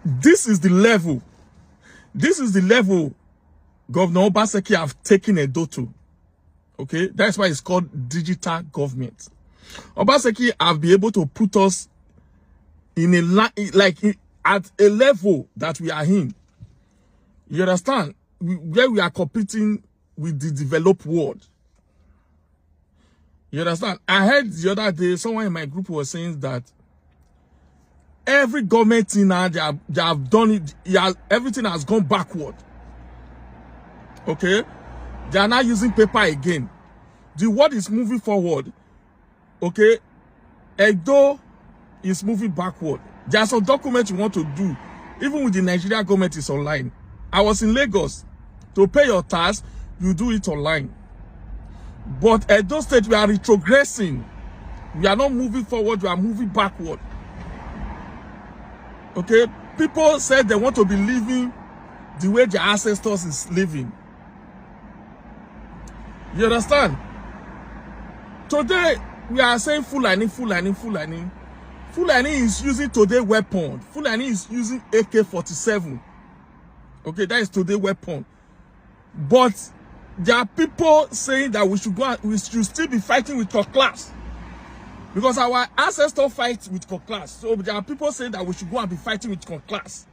This is the level. This is the level Governor Obaseki have taken Edo to. Okay, that's why it's called digital government. Obaseki have been able to put us in at a level that we are in. You understand? Where we are competing with the developed world. You understand? I heard the other day someone in my group was saying that every government in now they have done it. Everything has gone backward. Okay, they are now using paper again. The world is moving forward. Okay, Edo is moving backward. There are some documents you want to do, even with the Nigerian government is online. I was in Lagos. To pay your tax, you do it online. But Edo State, we are retrogressing. We are not moving forward, we are moving backward. Okay, people said they want to be living the way their ancestors is living. You understand? Today, we are saying Fulani. Fulani is using today weapon. Fulani is using AK-47. Okay, that is today weapon. But there are people saying that we should still be fighting with class. Because our ancestors fight with class. So there are people saying that we should go and be fighting with class.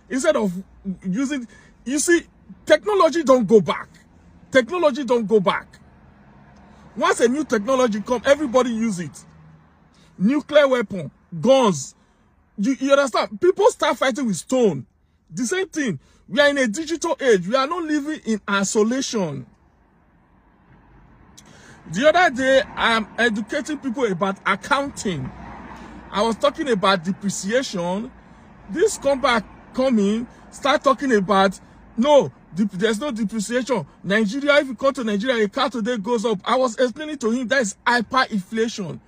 Instead of using, you see, technology don't go back. Technology don't go back. Once a new technology comes, everybody use it. Nuclear weapon, guns. You understand? People start fighting with stone. The same thing. We are in a digital age. We are not living in isolation. The other day, I'm educating people about accounting. I was talking about depreciation. This come in, start talking about, no, there's no depreciation. Nigeria, if you come to Nigeria, a car today goes up. I was explaining to him that is hyperinflation.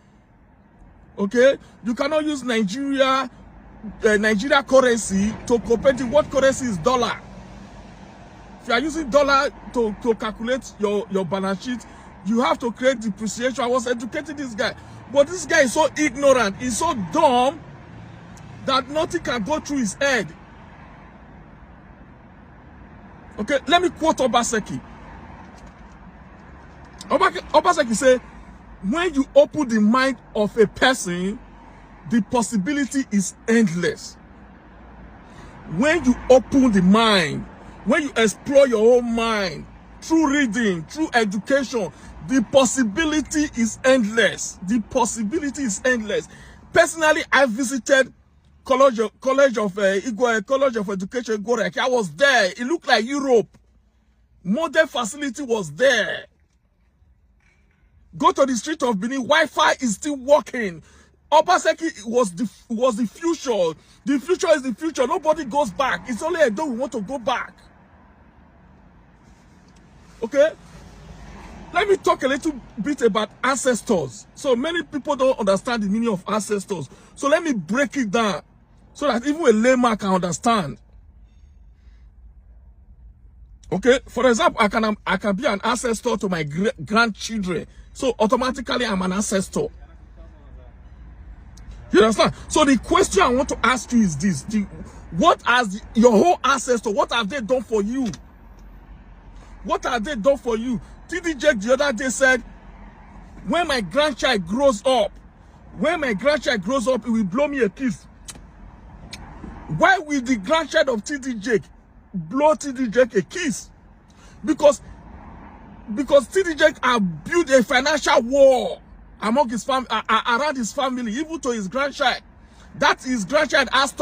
Okay? You cannot use Nigeria currency to compare the what currency is dollar. If you are using dollar to calculate your balance sheet, you have to create depreciation. I was educating this guy. But this guy is so ignorant, he's so dumb that nothing can go through his head. Okay, let me quote Obaseki. Obaseki say, when you open the mind of a person, the possibility is endless. When you open the mind, when you explore your own mind, through reading, through education, the possibility is endless. The possibility is endless. Personally, I visited College of Education, Gorek. I was there. It looked like Europe. Modern facility was there. Go to the street of Benin. Wi-Fi is still working. Obaseki was the future. The future is the future. Nobody goes back. It's only Edo we want to go back. Okay? Let me talk a little bit about ancestors. So many people don't understand the meaning of ancestors. So let me break it down so that even a layman can understand. Okay? For example, I can be an ancestor to my grandchildren. So automatically I'm an ancestor. You understand? So the question I want to ask you is this. What has your whole ancestor, what have they done for you? What have they done for you? TD Jake the other day said, when my grandchild grows up, it will blow me a kiss. Why will the grandchild of TD Jake blow TD Jake a kiss? Because TD Jake have built a financial wall among his family, around his family, even to his grandchild. That his grandchild has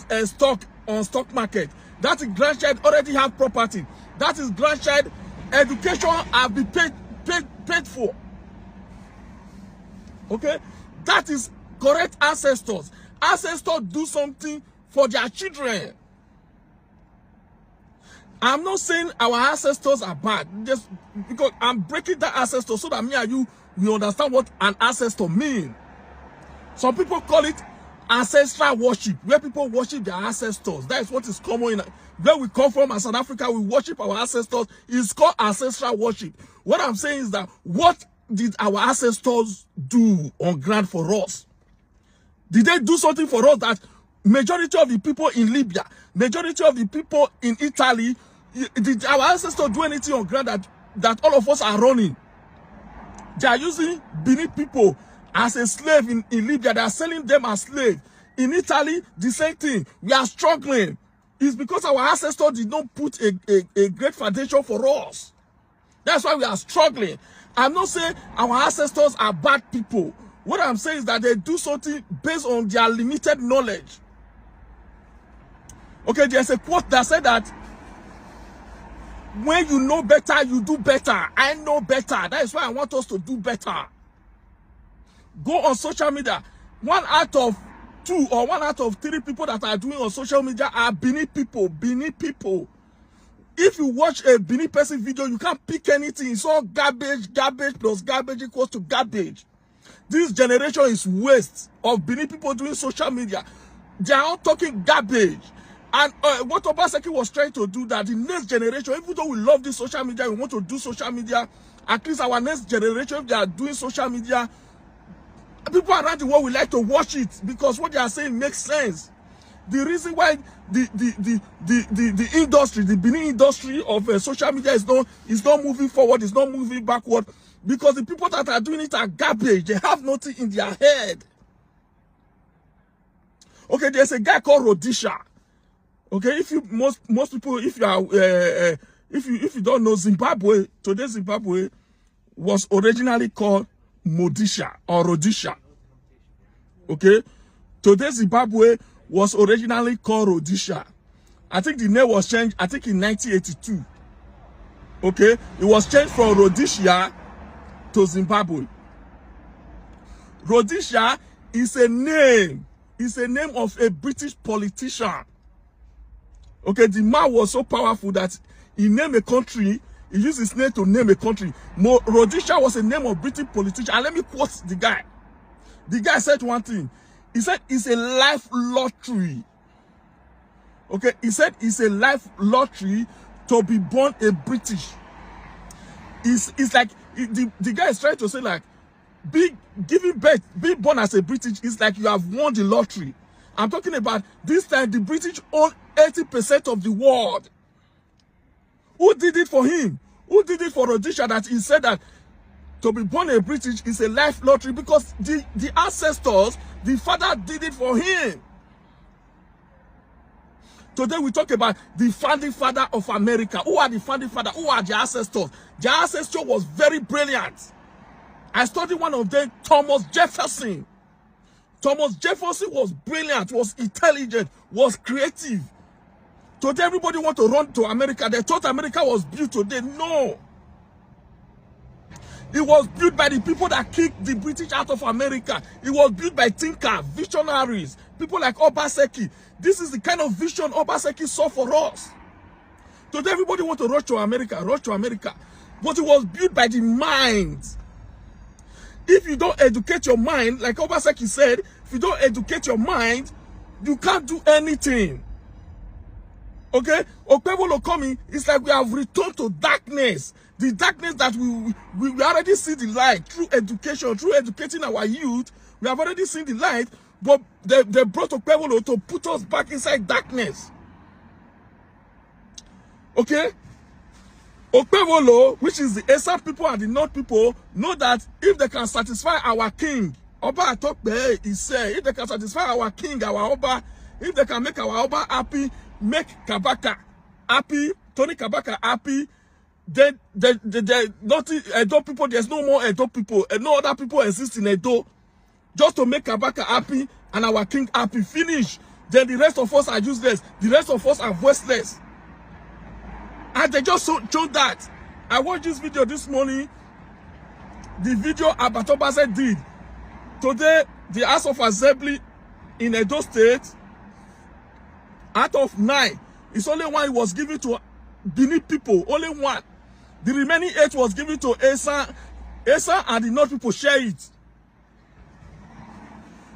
a stock on stock market. That his grandchild already have property. That his grandchild education have been paid for. Okay? That is correct ancestors. Ancestors do something for their children. I'm not saying our ancestors are bad. Just because I'm breaking that ancestor so that me and you we understand what an ancestor means. Some people call it ancestral worship, where people worship their ancestors. That is what is common in where we come from as South Africa. We worship our ancestors. It's called ancestral worship. What I'm saying is that what did our ancestors do on ground for us? Did they do something for us that Majority of the people in Libya, majority of the people in Italy, did our ancestors do anything on ground that all of us are running? They are using Benin people as a slave in Libya. They are selling them as slaves. In Italy, the same thing. We are struggling. It's because our ancestors did not put a great foundation for us. That's why we are struggling. I'm not saying our ancestors are bad people. What I'm saying is that they do something based on their limited knowledge. Okay, there's a quote that said that when you know better, you do better. I know better. That is why I want us to do better. Go on social media. 1 out of 2 or 1 out of 3 people that are doing on social media are Benin people. Benin people. If you watch a Benin person video, you can't pick anything. It's all garbage. Garbage plus garbage equals to garbage. This generation is waste of Benin people doing social media. They are all talking garbage. And what Obaseki was trying to do, that the next generation, even though we love this social media, we want to do social media, at least our next generation, if they are doing social media, people around the world will like to watch it because what they are saying makes sense. The reason why the industry, the Benin industry of social media is not moving forward, is not moving backward, because the people that are doing it are garbage. They have nothing in their head. Okay, there's a guy called Rhodesia. Okay, if you most people, if you are if you don't know, Zimbabwe, today Zimbabwe was originally called Modisha or Rhodesia. Okay, today Zimbabwe was originally called Rhodesia. I think the name was changed, I think in 1982. Okay, it was changed from Rhodesia to Zimbabwe. Rhodesia is a name. It's a name of a British politician. Okay, the man was so powerful that he named a country. He used his name to name a country. Rhodesia was a name of British politician. And let me quote the guy. The guy said one thing. He said it's a life lottery. Okay, he said it's a life lottery to be born a British. It's like the guy is trying to say, like, giving birth, being born as a British is like you have won the lottery. I'm talking about this time the British own 80% of the world. Who did it for him? Who did it for Rhodesia? That he said that to be born a British is a life lottery because the ancestors, the father did it for him. Today we talk about the founding father of America. Who are the founding father? Who are the ancestors? The ancestor was very brilliant. I studied one of them, Thomas Jefferson. Thomas Jefferson was brilliant, was intelligent, was creative. Today everybody want to run to America. They thought America was built today. No. It was built by the people that kicked the British out of America. It was built by thinkers, visionaries, people like Obaseki. This is the kind of vision Obaseki saw for us. Today everybody want to rush to America. But it was built by the mind. If you don't educate your mind, like Obaseki said, if you don't educate your mind, you can't do anything. Okay? Okpebolo coming, it's like we have returned to darkness. The darkness that we already see the light through education, through educating our youth. We have already seen the light, but they brought Okpebolo to put us back inside darkness. Okay? Okpebolo, which is the Esan people and the North people, know that if they can satisfy our king, Oba Atokbe, he said, if they can satisfy our king, our Oba, if they can make our Oba happy, make Kabaka happy, Tony Kabaka happy, then not Edo people, there's no more Edo people, and no other people exist in Edo, just to make Kabaka happy and our king happy, finish. Then the rest of us are useless, the rest of us are voiceless. And they just showed that. I watched this video this morning. The video Abatobase did. Today, the House of Assembly in Edo State, out of 9, it's only 1 was given to Benin people. Only 1. The remaining 8 was given to Esan. Esan and the North people share it.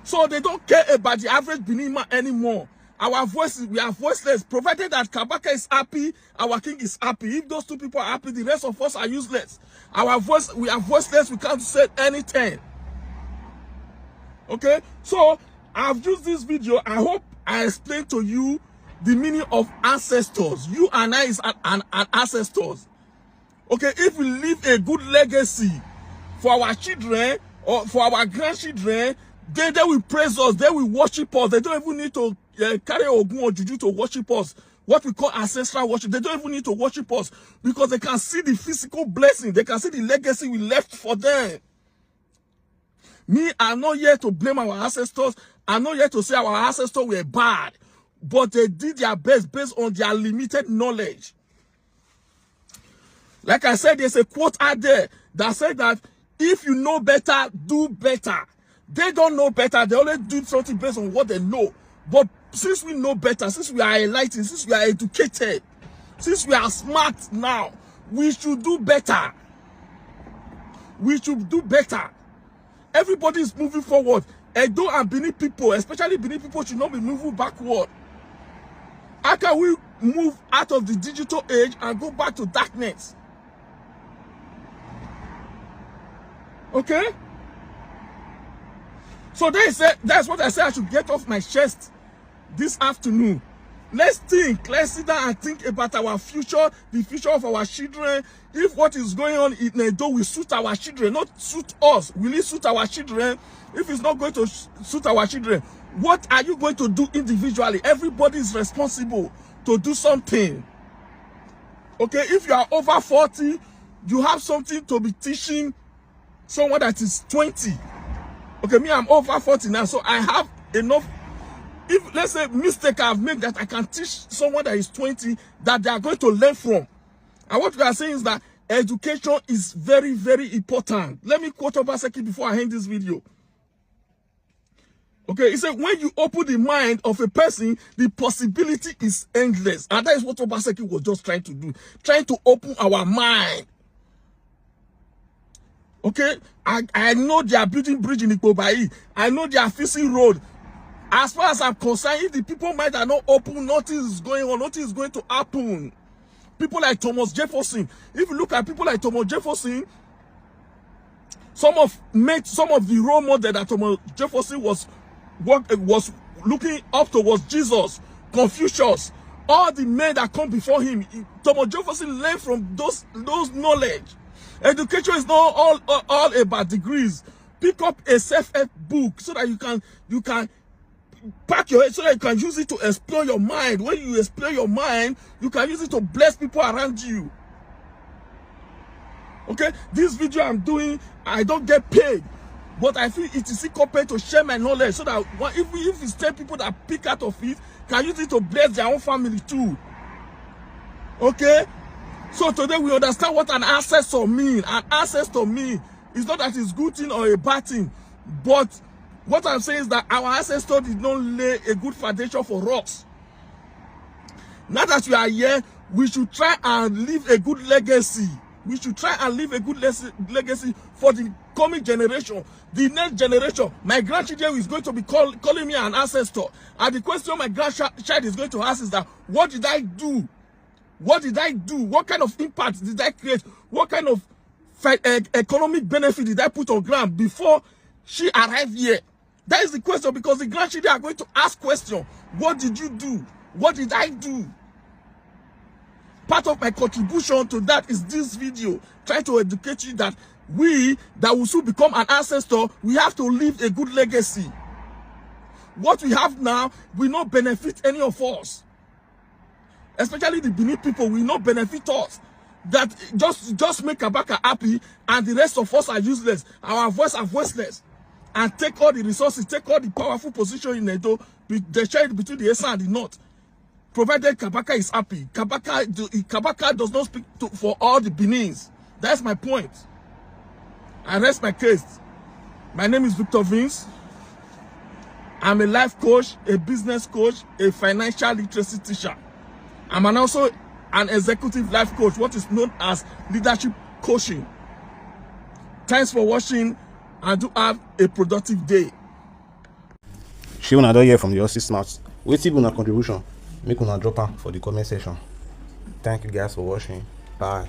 So they don't care about the average Benin man anymore. Our voices, we are voiceless. Provided that Kabaka is happy, our king is happy. If those 2 people are happy, the rest of us are useless. Our voice, we are voiceless. We can't say anything. Okay, so I've used this video. I hope I explained to you the meaning of ancestors. You and I is an ancestors. Okay, if we leave a good legacy for our children or for our grandchildren, they will praise us, they will worship us. They don't even need to carry Ogun or Juju to worship us. What we call ancestral worship. They don't even need to worship us because they can see the physical blessing. They can see the legacy we left for them. Me, I'm not here to blame our ancestors. I'm not here to say our ancestors were bad. But they did their best based on their limited knowledge. Like I said, there's a quote out there that said that if you know better, do better. They don't know better. They only do something based on what they know. But since we know better, since we are enlightened, since we are educated, since we are smart now, we should do better. We should do better. Everybody is moving forward. Edo and Benin people, especially Benin people, should not be moving backward. How can we move out of the digital age and go back to darkness? Okay? So that's what I said I should get off my chest this afternoon. Let's think. Let's sit down and think about our future, the future of our children. If what is going on in Edo will suit our children, not suit us, will it suit our children? If it's not going to suit our children, what are you going to do individually? Everybody is responsible to do something. Okay, if you are over 40, you have something to be teaching someone that is 20. Okay, me, I'm over 40 now, so I have enough. If, let's say, mistake I've made that I can teach someone that is 20 that they are going to learn from. And what we are saying is that education is very, very important. Let me quote Obaseki before I end this video. Okay, he said, when you open the mind of a person, the possibility is endless. And that is what Obaseki was just trying to do. Trying to open our mind. Okay, I know they are building bridge in Ikobai. I know they are fixing road. As far as I'm concerned, if the people mind are not open, nothing is going on, nothing is going to happen. People like Thomas Jefferson. If you look at people like Thomas Jefferson, some of the role model that Thomas Jefferson was looking up to was Jesus, Confucius, all the men that come before him. Thomas Jefferson learned from those knowledge. Education is not all about degrees. Pick up a self-help book so that you can pack your head, so that you can use it to explore your mind. When you explore your mind, you can use it to bless people around you. Okay, this video I'm doing, I don't get paid, but I feel it is incumbent to share my knowledge so that if it's 10 people that pick out of it, can use it to bless their own family too. Okay, so today we understand what an ancestor means. An ancestor means it's not that it's good thing or a bad thing, but what I'm saying is that our ancestors did not lay a good foundation for us. Now that we are here, we should try and leave a good legacy. We should try and leave a good legacy for the coming generation, the next generation. My grandchildren is going to be calling me an ancestor. And the question my grandchild is going to ask is that, what did I do? What did I do? What kind of impact did I create? What kind of economic benefit did I put on ground before she arrived here? That is the question, because the grandchildren are going to ask questions. What did you do? What did I do? Part of my contribution to that is this video, trying to educate you that we that will soon become an ancestor, we have to leave a good legacy. What we have now will not benefit any of us. Especially the Benin people will not benefit us. That just make Kabaka happy and the rest of us are useless. Our voice are voiceless. And take all the resources, take all the powerful position in Edo, they share it between the Esa and the North. Provided Kabaka is happy. Kabaka does not speak for all the Benins. That's my point. I rest my case. My name is Victor Vince. I'm a life coach, a business coach, a financial literacy teacher. I'm also an executive life coach, what is known as leadership coaching. Thanks for watching, and do have a productive day. She una don hear from the horse's mouth. Wetin be una contribution? Make una drop am for the comment section. Thank you guys for watching. Bye.